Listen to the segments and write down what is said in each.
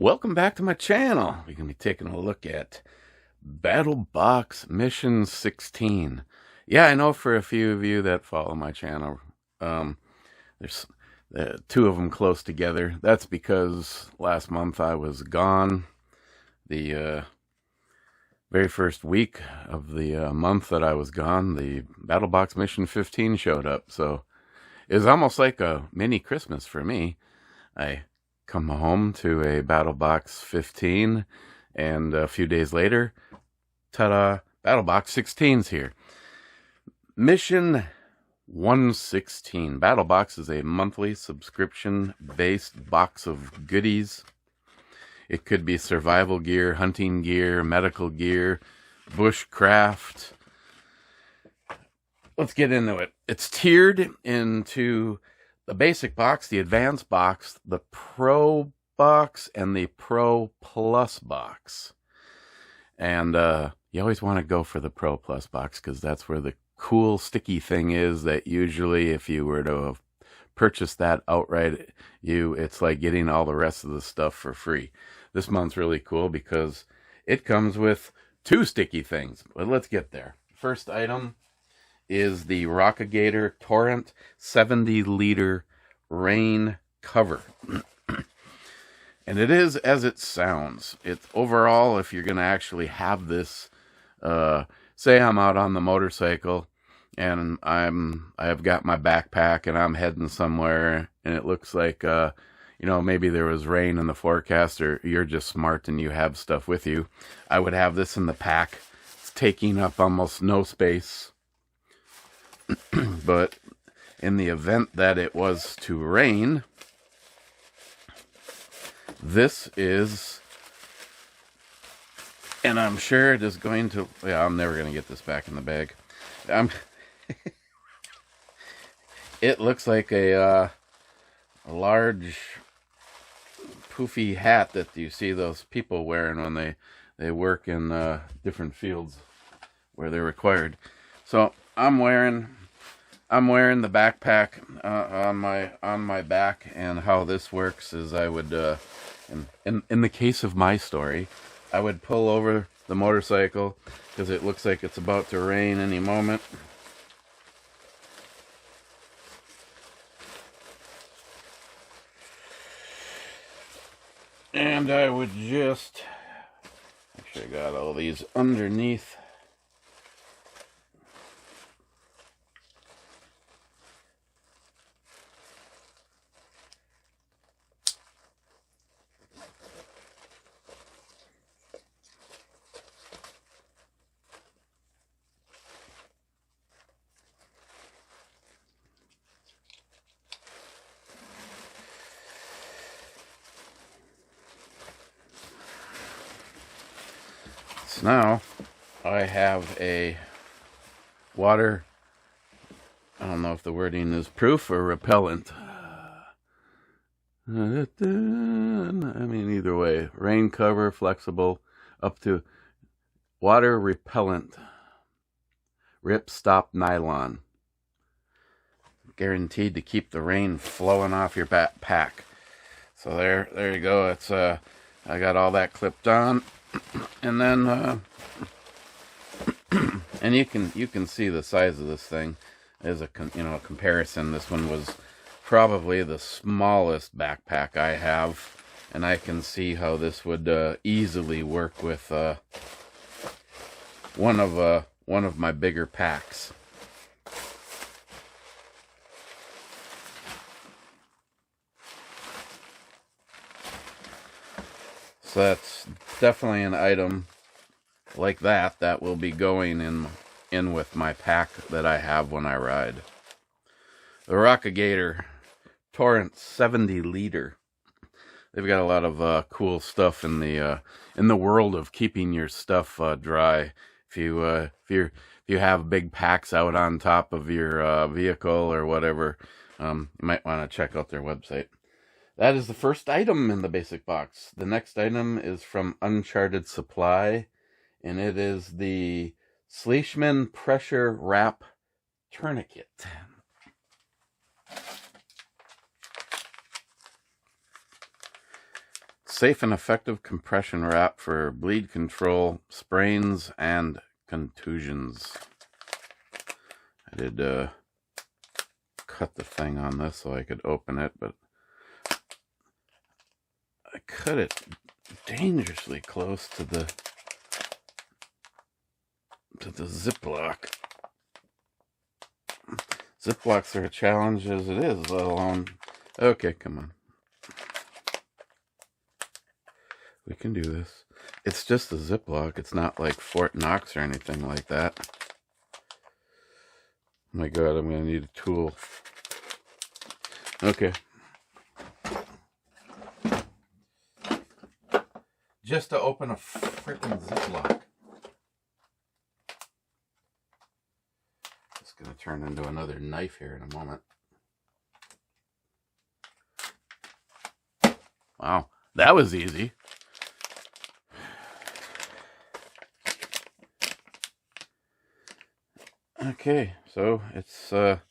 Welcome back to my channel. We're going to be taking a look at BattlBox Mission 16. Yeah, I know for a few of you that follow my channel, there's two of them close together. That's because last month I was gone. The very first week of the month that I was gone, the BattlBox Mission 15 showed up. So it was almost like a mini Christmas for me. I come home to a BattlBox 15, and a few days later, ta-da, BattlBox 16's here. Mission 116. BattlBox is a monthly subscription-based box of goodies. It could be survival gear, hunting gear, medical gear, bushcraft. Let's get into it. It's tiered into the basic box, the advanced box, the pro box, and the pro plus box. And you always want to go for the pro plus box because that's where the cool sticky thing is that usually if you were to have purchased that outright, it's like getting all the rest of the stuff for free. This month's really cool because it comes with two sticky things. But let's get there. First item is the Rockigator Torrent 70-liter rain cover. And it is as it sounds. It's overall, if you're going to actually have this, say I'm out on the motorcycle and I've got my backpack and I'm heading somewhere and it looks like, maybe there was rain in the forecast, or you're just smart and you have stuff with you. I would have this in the pack. It's taking up almost no space. But in the event that it was to rain, this is, and I'm sure it is going to, I'm never going to get this back in the bag. It looks like a large poofy hat that you see those people wearing when they work in different fields where they're required. So I'm wearing the backpack on my back, and how this works is I would, in the case of my story, I would pull over the motorcycle because it looks like it's about to rain any moment. And I would just, actually I got all these underneath. So now I have a water, I don't know if the wording is proof or repellent. I mean, either way, rain cover, flexible, up to water repellent, rip stop nylon. Guaranteed to keep the rain flowing off your backpack. So there you go. It's I got all that clipped on. And then, and you can see the size of this thing as a comparison. This one was probably the smallest backpack I have, and I can see how this would easily work with one of my bigger packs. So that's definitely an item like that will be going in with my pack that I have when I ride. The Rockigator Torrent 70-liter. They've got a lot of cool stuff in the world of keeping your stuff dry. If you have big packs out on top of your vehicle or whatever, you might want to check out their website. That is the first item in the basic box. The next item is from Uncharted Supply, and it is the Schleishman Pressure Wrap Tourniquet. safe and effective compression wrap for bleed control, sprains, and contusions. I did cut the thing on this so I could open it, but I cut it dangerously close to the Ziploc. Ziplocs are a challenge as it is, let alone... Okay, come on. We can do this. It's just a Ziploc. It's not like Fort Knox or anything like that. Oh my God, I'm going to need a tool. Okay. Just to open a freaking Ziploc. It's going to turn into another knife here in a moment. Wow, that was easy. Okay, so it's got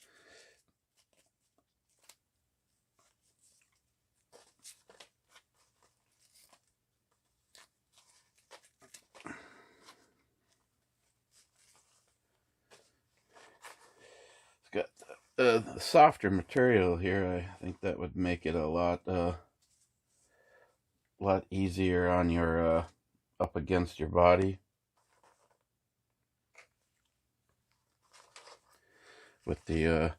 softer material here. I think that would make it a lot easier on your up against your body. With the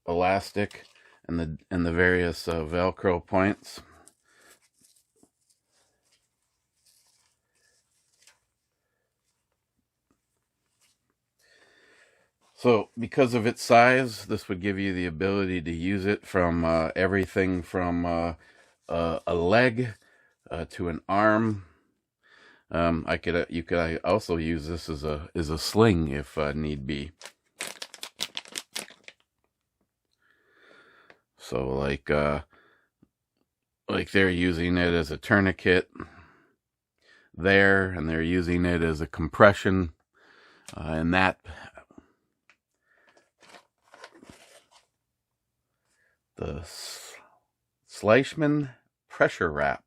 elastic and the various Velcro points. So because of its size, this would give you the ability to use it from everything from a leg to an arm. You could also use this as a sling if need be. So like they're using it as a tourniquet there, and they're using it as a compression, and that the Schleichmann pressure wrap.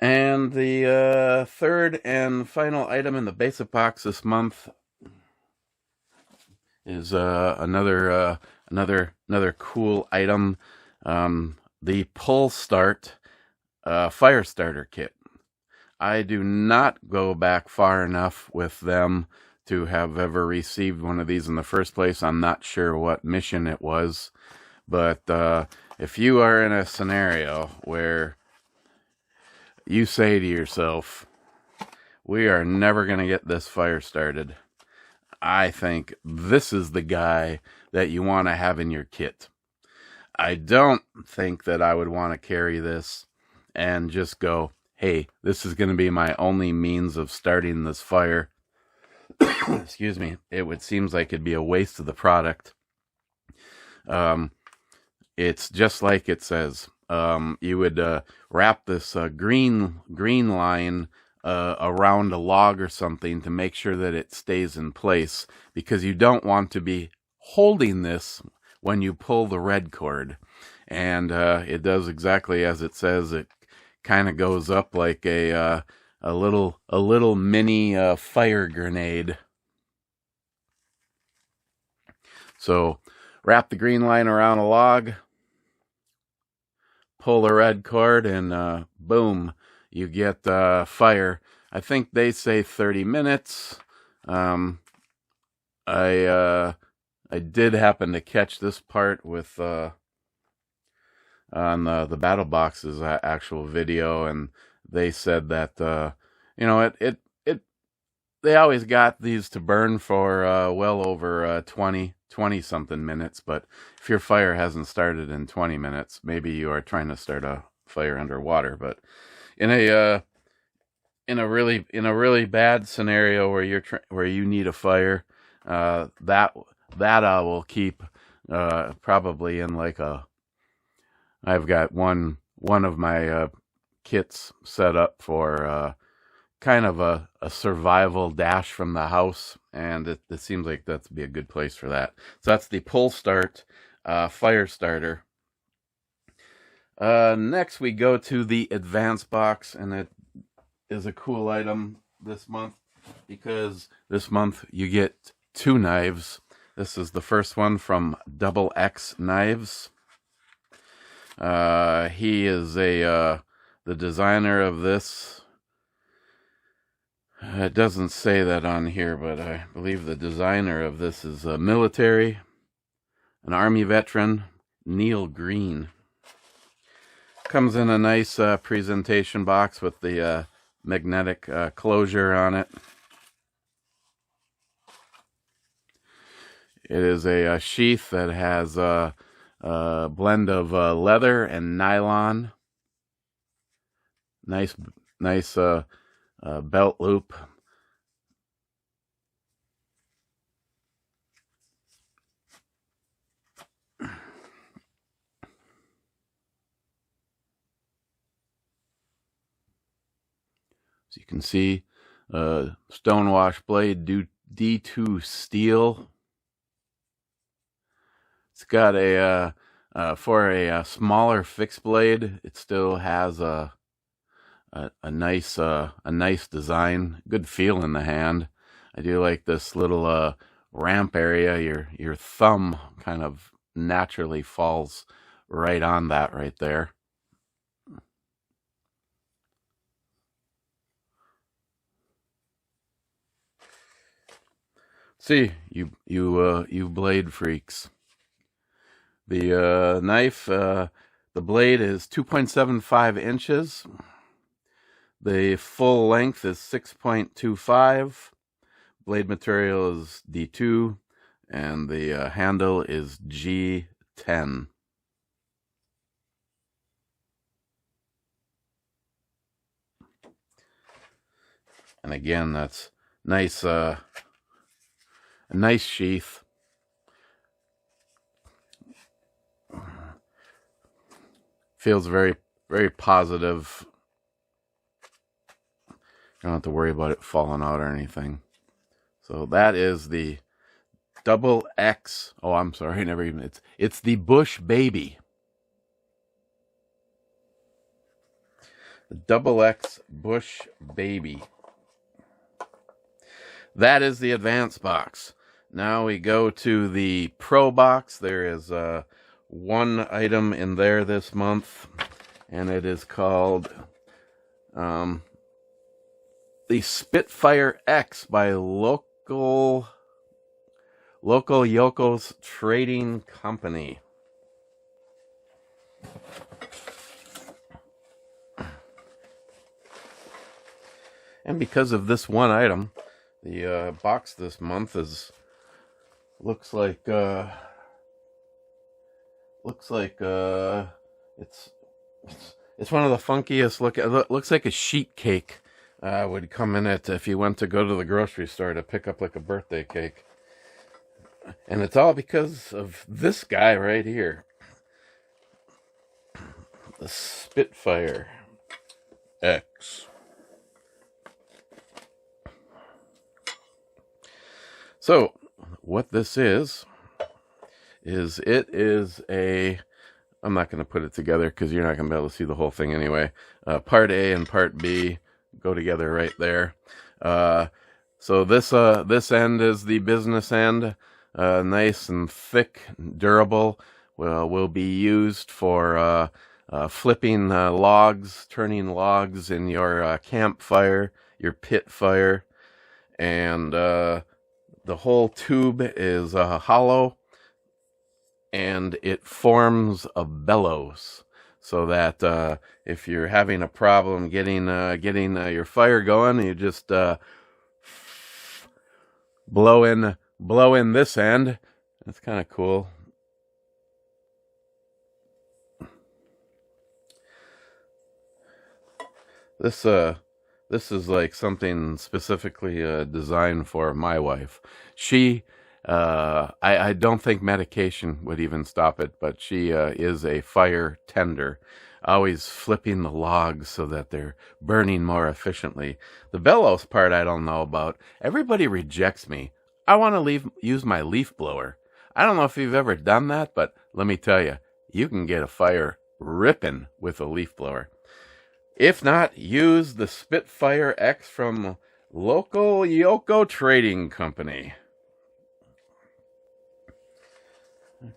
And the third and final item in the basic box this month is another cool item, the Pull Start fire starter kit. I do not go back far enough with them to have ever received one of these in the first place. I'm not sure what mission it was, but if you are in a scenario where you say to yourself, we are never going to get this fire started, I think this is the guy that you want to have in your kit. I don't think that I would want to carry this and just go, hey, this is going to be my only means of starting this fire. Excuse me. It seems like it'd be a waste of the product. It's just like it says. You would wrap this green line around a log or something to make sure that it stays in place, because you don't want to be holding this when you pull the red cord. And it does exactly as it says. It kind of goes up like a little mini fire grenade. So wrap the green line around a log, pull the red cord, and boom, you get fire. I think they say 30 minutes. I did happen to catch this part with on the BattlBox's actual video, and they said that they always got these to burn for well over 20 something minutes. But if your fire hasn't started in 20 minutes, maybe you are trying to start a fire underwater. But in a really bad scenario where you need a fire, that I will keep probably in like I've got one of my kits set up for kind of a survival dash from the house, and it seems like that'd be a good place for that. So that's the Pull Start fire starter. Next we go to the advanced box, and it is a cool item this month because this month you get 2 knives. This is the first one from Double X Knives. He is the designer of this. It doesn't say that on here, but I believe the designer of this is a military, an Army veteran, Neil Green. Comes in a nice presentation box with the magnetic closure on it. It is a sheath that has a blend of leather and nylon. Nice belt loop. So you can see stonewash blade, D2 steel. It's got for a smaller fixed blade, it still has a nice design, good feel in the hand. I do like this little ramp area. Your thumb kind of naturally falls right on that right there. See, you blade freaks. The knife, the blade is 2.75 inches. The full length is 6.25. Blade material is D2, and the handle is G10. And again, that's nice, a nice sheath. Feels very, very positive. You don't have to worry about it falling out or anything. So that is the Double X. Oh, I'm sorry, never even. It's the Bush Baby. The Double X Bush Baby. That is the advanced box. Now we go to the Pro box. There is one item in there this month, and it is called the Spitfire X by Local Yokos Trading Company. And because of this one item, the box this month looks like it's one of the funkiest looking. It looks like a sheet cake would come in it if you went to go to the grocery store to pick up like a birthday cake. And it's all because of this guy right here, the Spitfire X. So what this is it is a, I'm not going to put it together because you're not going to be able to see the whole thing anyway. Part A and Part B go together right there. So this end is the business end, nice and thick, durable. Will be used for flipping logs, turning logs in your campfire, your pit fire, and the whole tube is hollow. And it forms a bellows, so that if you're having a problem getting your fire going, you just blow in this end. That's kind of cool. This is like something specifically designed for my wife. She. I don't think medication would even stop it, but she is a fire tender, always flipping the logs so that they're burning more efficiently. The bellows part I don't know about. Everybody rejects me. I want to use my leaf blower. I don't know if you've ever done that, but let me tell you, you can get a fire ripping with a leaf blower. If not, use the Spitfire X from local Yoko Trading Company.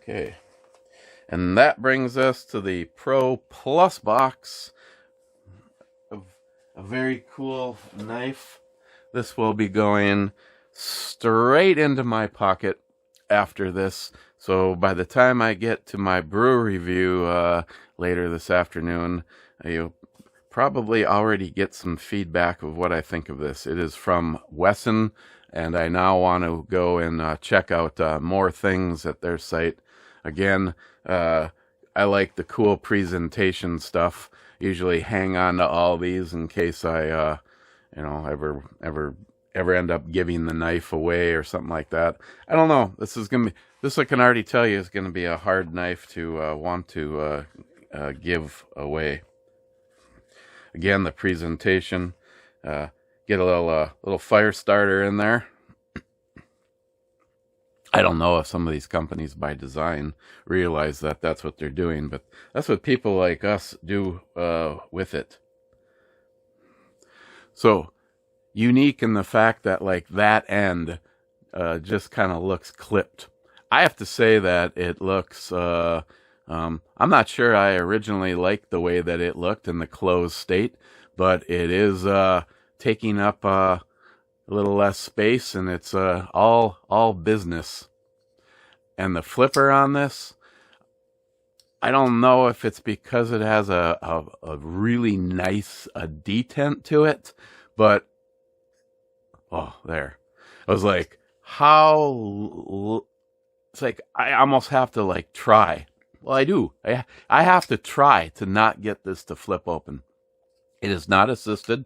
Okay. And that brings us to the Pro Plus box. A very cool knife. This will be going straight into my pocket after this. So by the time I get to my brew review later this afternoon, you'll probably already get some feedback of what I think of this. It is from Wesson, and I now want to go and check out more things at their site. Again, I like the cool presentation stuff. Usually hang on to all these in case I, ever end up giving the knife away or something like that. I don't know. This I can already tell you is gonna be a hard knife to want to give away. Again, the presentation. Get a little fire starter in there. I don't know if some of these companies by design realize that that's what they're doing, but that's what people like us do with it. So, unique in the fact that like that end just kind of looks clipped. I have to say that it looks, I'm not sure I originally liked the way that it looked in the closed state, but it is taking up a little less space, and it's all business. And the flipper on this, I don't know if it's because it has a really nice detent to it, but there. I was like, it's like I almost have to like try. Well, I do. I have to try to not get this to flip open. It is not assisted.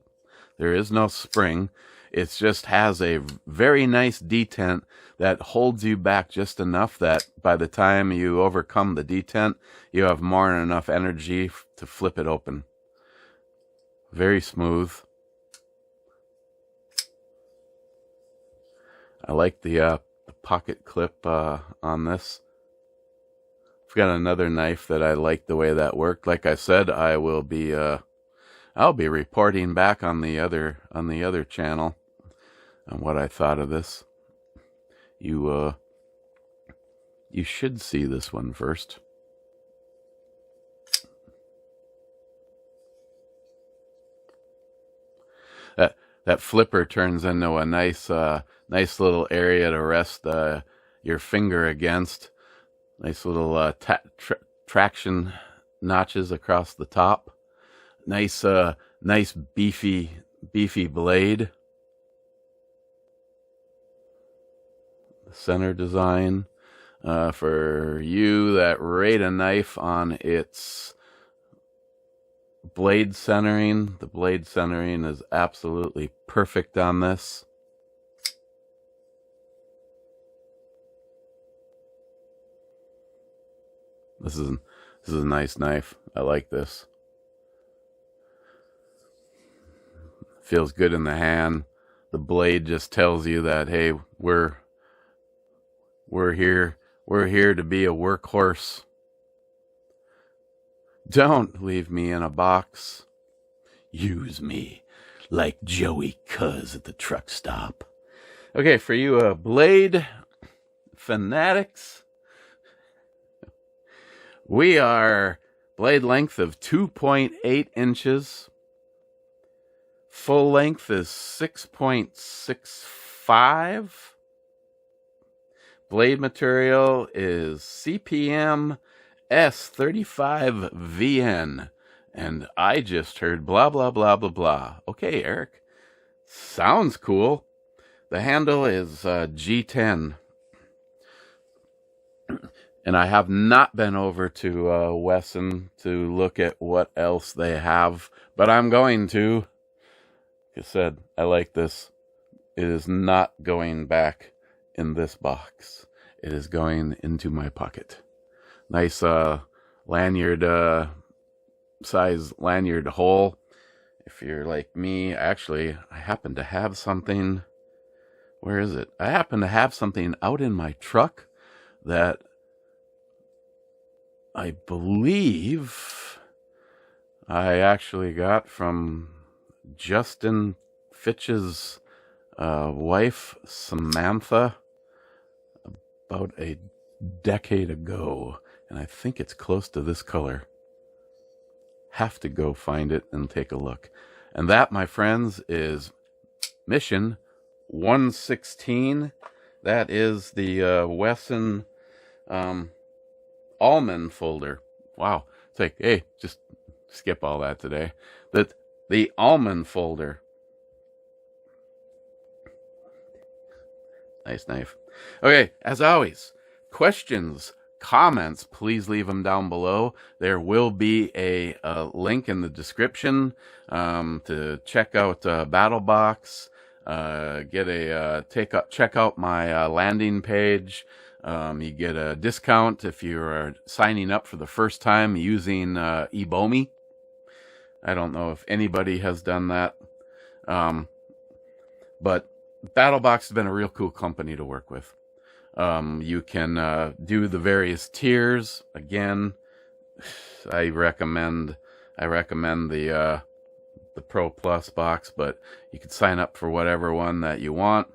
There is no spring. It just has a very nice detent that holds you back just enough that by the time you overcome the detent, you have more than enough energy to flip it open. Very smooth. I like the pocket clip on this. I've got another knife that I like the way that worked. Like I said, I'll be reporting back on the other channel on what I thought of this. You should see this one first. That flipper turns into a nice little area to rest your finger against. Nice little traction notches across the top. Nice beefy blade. The center design for you that rate a knife on its blade centering. The blade centering is absolutely perfect on this. This is a nice knife. I like this. Feels good in the hand. The blade just tells you that, hey, we're here to be a workhorse. Don't leave me in a box. Use me like Joey Cuz at the truck stop. Okay, for you blade fanatics, we are blade length of 2.8 inches. Full length is 6.65. Blade material is CPM S35VN. And I just heard blah, blah, blah, blah, blah. Okay, Eric. Sounds cool. The handle is G10. And I have not been over to Wesson to look at what else they have, but I'm going to. Like I said, I like this. It is not going back in this box. It is going into my pocket. Nice lanyard, size lanyard hole. If you're like me, actually, I happen to have something. Where is it? I happen to have something out in my truck that I believe I actually got from Justin Fitch's wife, Samantha, about a decade ago. And I think it's close to this color. Have to go find it and take a look. And that, my friends, is Mission 116. That is the Wesson almond folder. Wow. It's like, hey, just skip all that today. The almond folder. Nice knife. Okay, as always, questions, comments, please leave them down below. There will be a link in the description to check out BattlBox. Check out my landing page. You get a discount if you're signing up for the first time using EBOMEY. I don't know if anybody has done that, but BattlBox has been a real cool company to work with. You can do the various tiers. Again, I recommend the Pro Plus box, but you can sign up for whatever one that you want.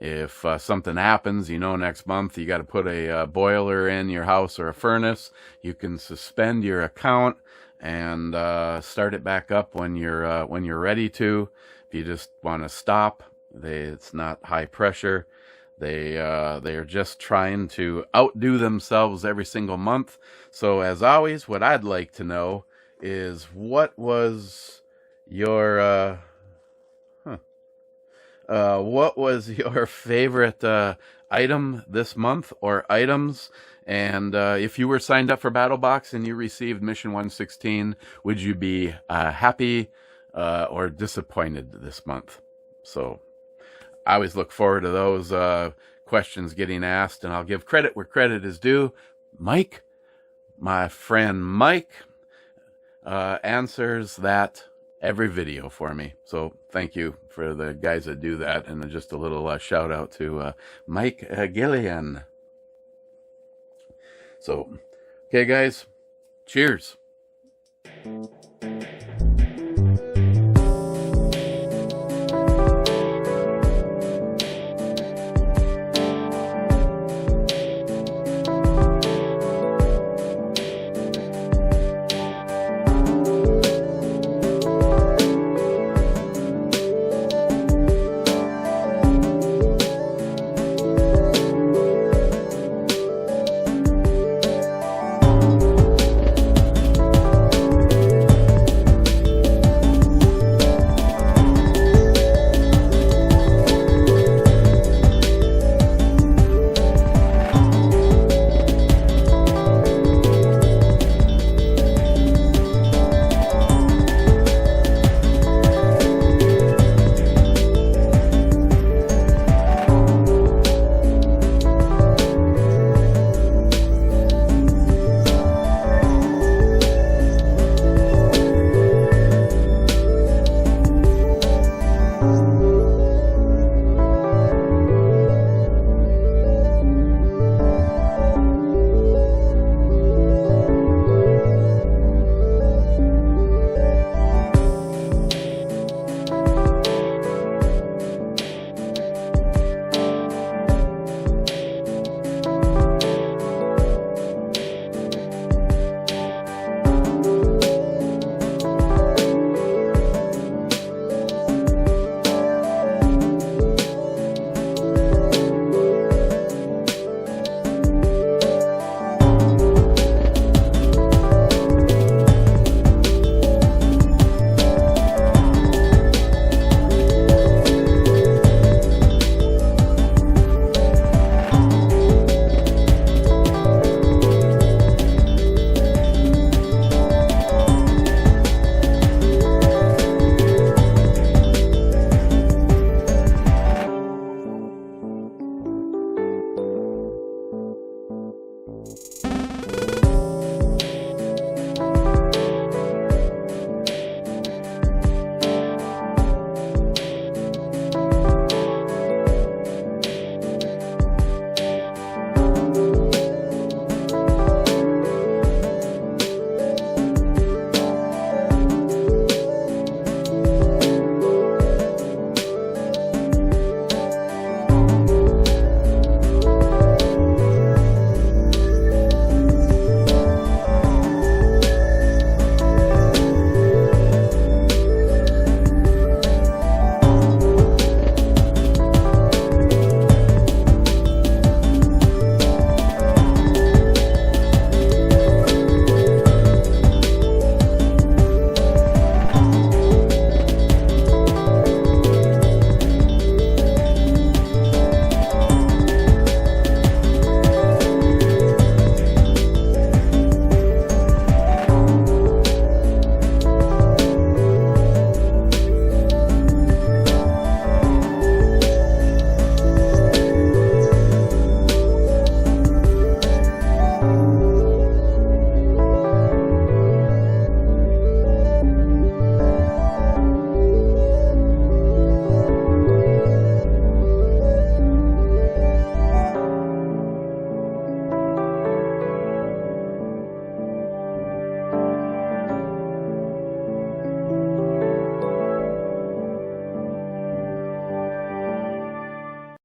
If something happens, next month you got to put a boiler in your house or a furnace, you can suspend your account and start it back up when you're ready to. If you just want to stop, it's not high pressure. They are just trying to outdo themselves every single month. So as always, what I'd like to know is what was your favorite item this month, or items? And if you were signed up for BattlBox and you received Mission 116, would you be happy or disappointed this month? So I always look forward to those questions getting asked, and I'll give credit where credit is due. Mike, my friend Mike, answers that every video for me. So thank you for the guys that do that, and just a little shout out to Mike Gillian. So, okay guys, cheers.